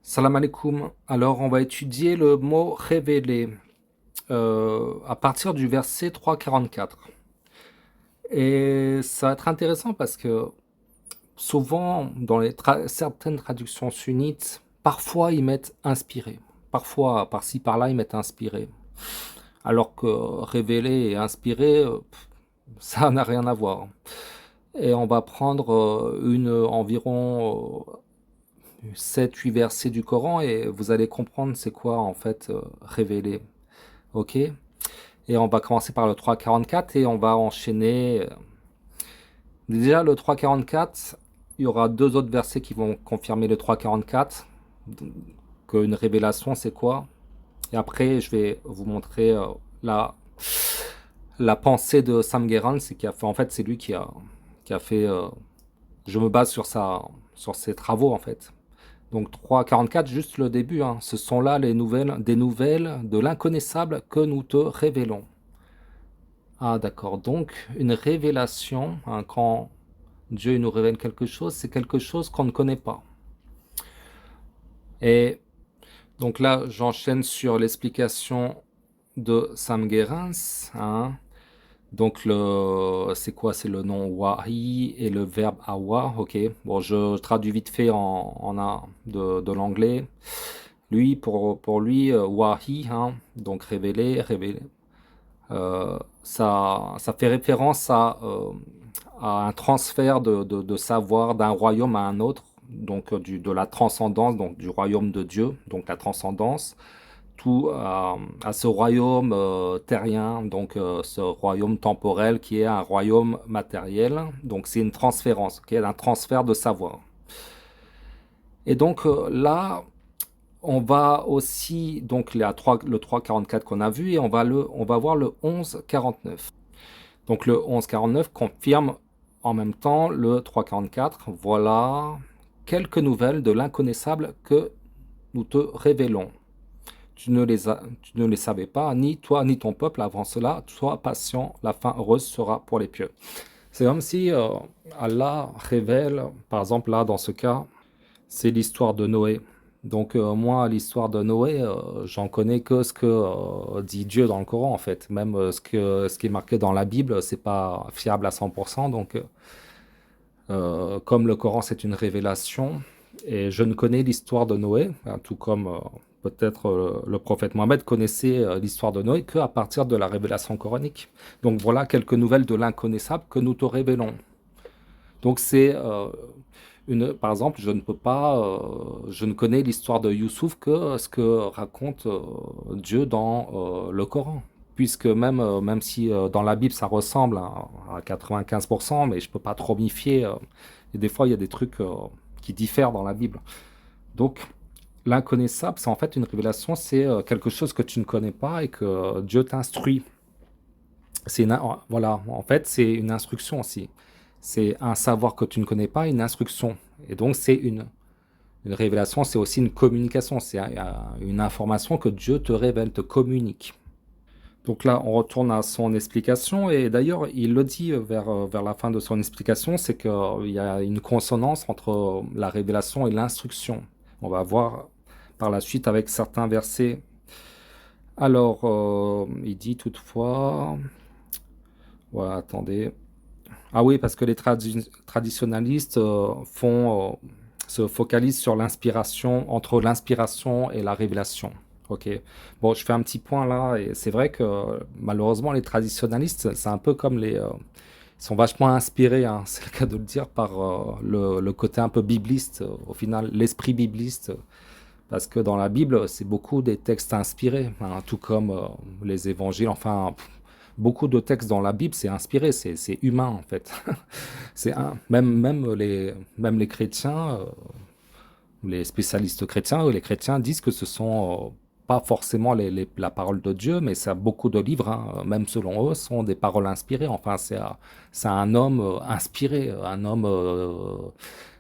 Salam alaikum. Alors, on va étudier le mot révélé à partir du verset 3,44. Et ça va être intéressant parce que souvent, dans certaines traductions sunnites, parfois ils mettent inspiré. Parfois, par-ci, par-là, ils mettent inspiré. Alors que révélé et inspiré, ça n'a rien à voir. Et on va prendre environ 7-8 versets du Coran et vous allez comprendre c'est quoi en fait révélé. Ok? Et on va commencer par le 3,44 et on va enchaîner. Déjà, le 3,44, il y aura deux autres versets qui vont confirmer le 3,44, qu'une révélation, c'est quoi. Et après, je vais vous montrer la, la pensée de Sam Guerin, c'est qui a fait, en fait, c'est lui qui a fait. Je me base sur ses travaux, en fait. Donc 3,44, juste le début, hein. Ce sont là des nouvelles de l'inconnaissable que nous te révélons. Ah d'accord, donc une révélation, hein, quand Dieu nous révèle quelque chose, c'est quelque chose qu'on ne connaît pas. Et donc là, j'enchaîne sur l'explication de Sam Guerens, hein. Donc c'est quoi? C'est le nom wahi et le verbe awa, ok. Bon, je traduis vite fait de l'anglais. Lui, pour lui, wahi, hein, donc révéler, ça fait référence à un transfert de savoir d'un royaume à un autre, donc de la transcendance, donc du royaume de Dieu, donc la transcendance, tout à ce royaume terrien, donc ce royaume temporel qui est un royaume matériel. Donc c'est une transférence, okay, un transfert de savoir. Et donc là, on va aussi, donc le 3,44 qu'on a vu, et on va voir le 11,49. Donc le 11,49 confirme en même temps le 3,44. Voilà quelques nouvelles de l'inconnaissable que nous te révélons. Tu ne les savais pas, ni toi ni ton peuple avant cela. Sois patient, la fin heureuse sera pour les pieux. C'est comme si Allah révèle, par exemple là dans ce cas, c'est l'histoire de Noé. Donc moi, l'histoire de Noé, j'en connais que ce que dit Dieu dans le Coran en fait. Même ce qui est marqué dans la Bible, c'est pas fiable à 100%. Donc comme le Coran c'est une révélation, et je ne connais l'histoire de Noé, hein, tout comme peut-être le prophète Mohammed connaissait l'histoire de Noé qu'à partir de la révélation coranique. Donc voilà quelques nouvelles de l'inconnaissable que nous te révélons. Donc c'est par exemple, je ne connais l'histoire de Youssouf que ce que raconte Dieu dans le Coran. Puisque même si dans la Bible ça ressemble à 95%, mais je peux pas trop m'y fier. Et des fois, il y a des trucs qui diffèrent dans la Bible. Donc, l'inconnaissable, c'est en fait une révélation, c'est quelque chose que tu ne connais pas et que Dieu t'instruit. Voilà, en fait, c'est une instruction aussi. C'est un savoir que tu ne connais pas, une instruction. Et donc, une révélation, c'est aussi une communication. C'est une information que Dieu te révèle, te communique. Donc là, on retourne à son explication. Et d'ailleurs, il le dit vers la fin de son explication, c'est qu'il y a une consonance entre la révélation et l'instruction. On va voir par la suite avec certains versets. Alors, il dit toutefois... Voilà, attendez. Ah oui, parce que les traditionalistes se focalisent sur l'inspiration, entre l'inspiration et la révélation. Ok. Bon, je fais un petit point là, et c'est vrai que malheureusement, les traditionalistes, c'est un peu comme ils sont vachement inspirés, hein, c'est le cas de le dire, par le côté un peu bibliste, au final, l'esprit bibliste. Parce que dans la Bible, c'est beaucoup des textes inspirés, hein, tout comme les évangiles, enfin, beaucoup de textes dans la Bible, c'est inspiré, c'est humain en fait. Même les chrétiens, les spécialistes chrétiens, les chrétiens disent que ce sont pas forcément la parole de Dieu, mais ça, beaucoup de livres, hein, même selon eux, sont des paroles inspirées. Enfin, c'est un homme inspiré, un homme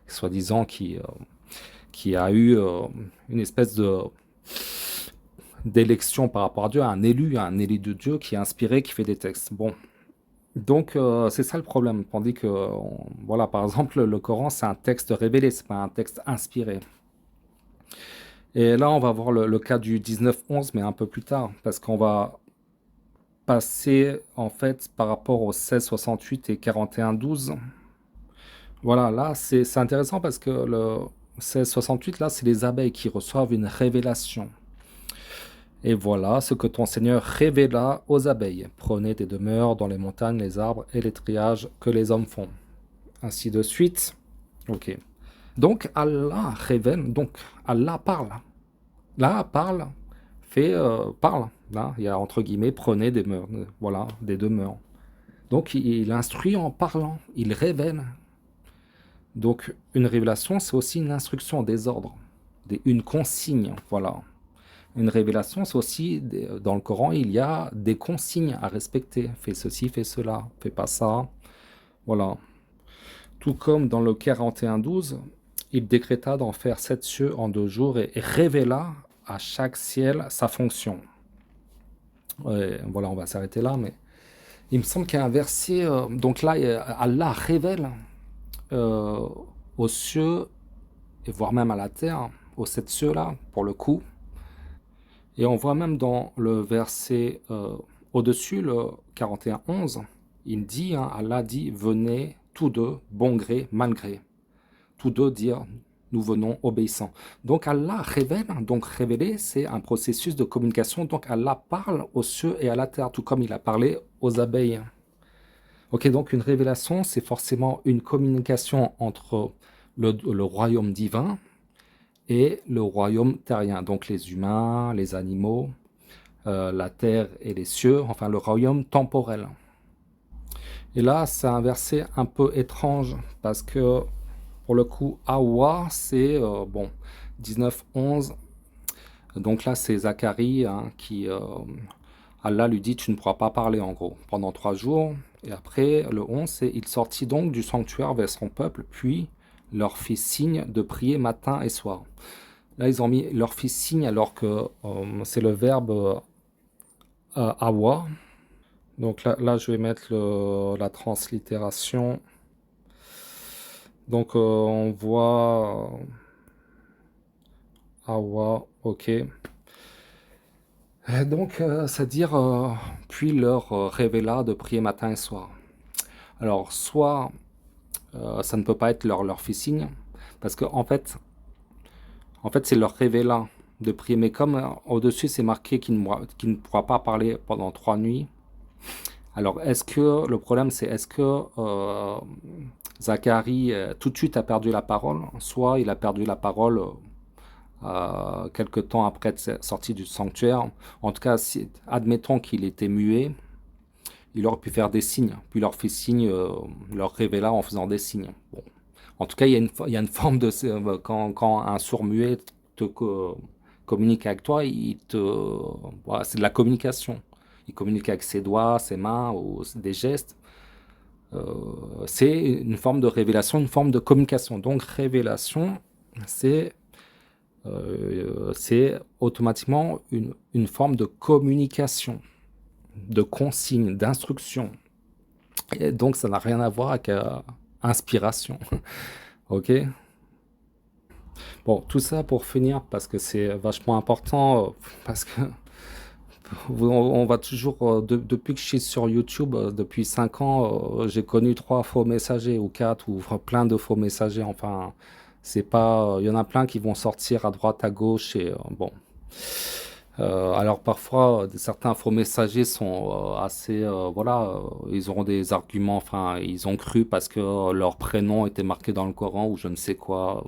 soi-disant qui a eu une espèce de d'élection par rapport à Dieu, un élu de Dieu qui est inspiré, qui fait des textes. Bon, donc c'est ça le problème. Tandis que, voilà, par exemple, le Coran, c'est un texte révélé, c'est pas un texte inspiré. Et là, on va voir le cas du 19-11, mais un peu plus tard, parce qu'on va passer, en fait, par rapport au 16-68 et 41-12. Voilà, là, c'est intéressant parce que le 16-68, là, c'est les abeilles qui reçoivent une révélation. Et voilà ce que ton Seigneur révéla aux abeilles. Prenez des demeures dans les montagnes, les arbres et les triages que les hommes font. Ainsi de suite. Ok. Donc Allah révèle, donc Allah parle. Là, parle, parle. Là, il y a entre guillemets, prenez des demeures. Voilà, des demeures. Donc il instruit en parlant, il révèle. Donc une révélation, c'est aussi une instruction, des ordres, une consigne. Voilà. Une révélation, c'est aussi, dans le Coran, il y a des consignes à respecter. Fais ceci, fais cela, fais pas ça. Voilà. Tout comme dans le 41-12, il décréta d'en faire 7 cieux en 2 jours et révéla à chaque ciel sa fonction. Ouais, voilà, on va s'arrêter là, mais il me semble qu'il y a un verset, donc là, Allah révèle euh, aux cieux, et voire même à la terre, aux 7 cieux là, pour le coup. Et on voit même dans le verset au-dessus, le 41-11, il dit, hein, Allah dit, venez tous deux, bon gré, mal gré. Tous deux dire, nous venons obéissants. Donc Allah révèle, donc révéler, c'est un processus de communication. Donc Allah parle aux cieux et à la terre, tout comme il a parlé aux abeilles. Ok, donc une révélation, c'est forcément une communication entre le royaume divin et le royaume terrien, donc les humains, les animaux, la terre et les cieux, enfin le royaume temporel. Et là, c'est un verset un peu étrange parce que pour le coup, Hawa, c'est bon, 19-11. Donc là, c'est Zacharie hein, qui, Allah lui dit, tu ne pourras pas parler en gros pendant 3 jours. Et après, le 11, c'est il sortit donc du sanctuaire vers son peuple, puis leur fit signe de prier matin et soir. Là, ils ont mis leur fit signe alors que c'est le verbe Hawa. Donc là, je vais mettre la translittération. Donc on voit Hawa, ok. Donc, c'est-à-dire, puis leur révéla de prier matin et soir. Alors, soit ça ne peut pas être leur fit signe, parce qu'en en fait, c'est leur révéla de prier. Mais comme au-dessus, c'est marqué qu'il ne pourra pas parler pendant 3 nuits. Alors, est-ce que le problème, c'est est-ce que Zacharie tout de suite a perdu la parole, soit il a perdu la parole quelque temps après être sorti du sanctuaire. En tout cas, si, admettons qu'il était muet, il aurait pu faire des signes, puis leur fait signe, leur révéla en faisant des signes. Bon. En tout cas, il y a une forme de... quand un sourd-muet communique avec toi, voilà, c'est de la communication. Il communique avec ses doigts, ses mains, ou des gestes. C'est une forme de révélation, une forme de communication. Donc, révélation, c'est automatiquement une forme de communication, de consigne, d'instruction. Et donc, ça n'a rien à voir avec inspiration. Ok. Bon, tout ça pour finir, parce que c'est vachement important, parce que on va toujours, depuis que je suis sur YouTube, depuis 5 ans, j'ai connu 3 faux messagers, ou 4, ou enfin, plein de faux messagers. Enfin, c'est pas, il y en a plein qui vont sortir à droite, à gauche, et bon. Alors parfois, certains faux messagers sont assez, voilà, ils auront des arguments, enfin, ils ont cru parce que leur prénom était marqué dans le Coran ou je ne sais quoi.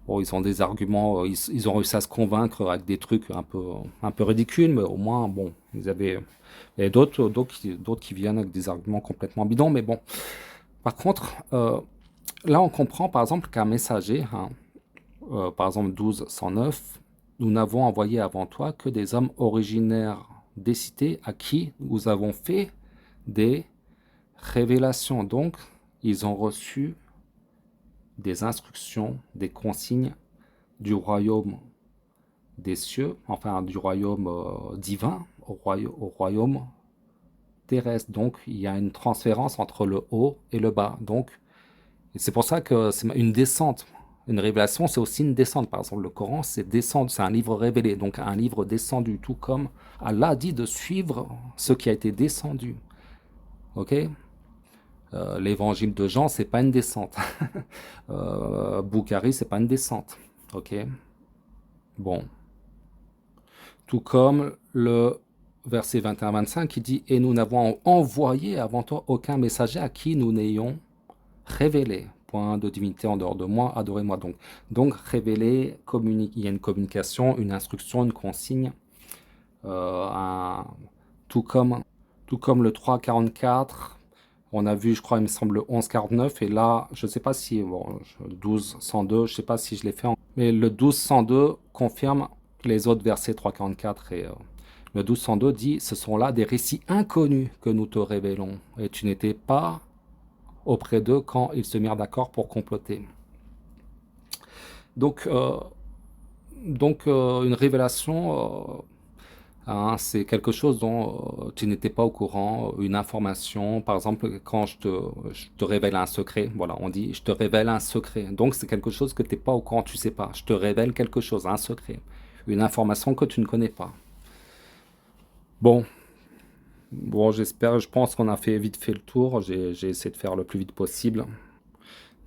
Bon, ils ont des arguments, ils ont réussi à se convaincre avec des trucs un peu ridicules, mais au moins, bon, ils avaient. Et d'autres qui viennent avec des arguments complètement bidons, mais bon. Par contre, là, on comprend par exemple qu'un messager, hein, par exemple 12-109, nous n'avons envoyé avant toi que des hommes originaires des cités à qui nous avons fait des révélations. Donc, ils ont reçu des instructions, des consignes du royaume des cieux, enfin du royaume divin au royaume terrestre. Donc, il y a une transférence entre le haut et le bas. Donc, et c'est pour ça que c'est une descente. Une révélation, c'est aussi une descente. Par exemple, le Coran, c'est descendre, c'est un livre révélé, donc un livre descendu, tout comme Allah dit de suivre ce qui a été descendu. Ok? L'évangile de Jean, c'est pas une descente. Boukhari, c'est pas une descente. Ok? Bon. Tout comme le verset 21-25 qui dit: Et nous n'avons envoyé avant toi aucun messager à qui nous n'ayons révélé. Point de divinité en dehors de moi, adorez-moi donc. Donc, révéler, il y a une communication, une instruction, une consigne, un, tout comme, tout comme le 3,44. On a vu, je crois, il me semble, le 11,49. Et là, je ne sais pas si, bon, 12,102, je ne sais pas si je l'ai fait. Mais le 12,102 confirme les autres versets 3,44 et le 12,102 dit: Ce sont là des récits inconnus que nous te révélons. Et tu n'étais pas auprès d'eux quand ils se mirent d'accord pour comploter. Donc, une révélation, hein, c'est quelque chose dont tu n'étais pas au courant, une information. Par exemple, quand je te révèle un secret, voilà, on dit je te révèle un secret. Donc, c'est quelque chose que tu n'es pas au courant, tu sais pas. Je te révèle quelque chose, un secret, une information que tu ne connais pas. Bon, bon, j'espère, je pense qu'on a vite fait le tour. J'ai essayé de faire le plus vite possible.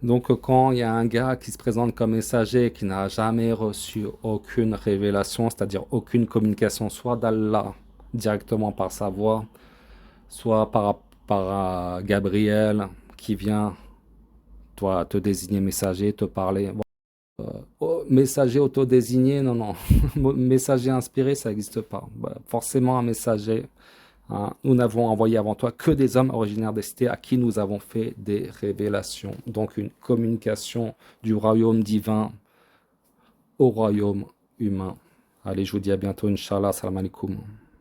Donc, quand il y a un gars qui se présente comme messager qui n'a jamais reçu aucune révélation, c'est-à-dire aucune communication, soit d'Allah directement par sa voix, soit par Gabriel qui vient toi te désigner messager, te parler. Bon, messager autodésigné, non, non. Messager inspiré, ça n'existe pas. Bah, forcément un messager. Hein. Nous n'avons envoyé avant toi que des hommes originaires des cités à qui nous avons fait des révélations. Donc une communication du royaume divin au royaume humain. Allez, je vous dis à bientôt, Inch'Allah, salam alaikum.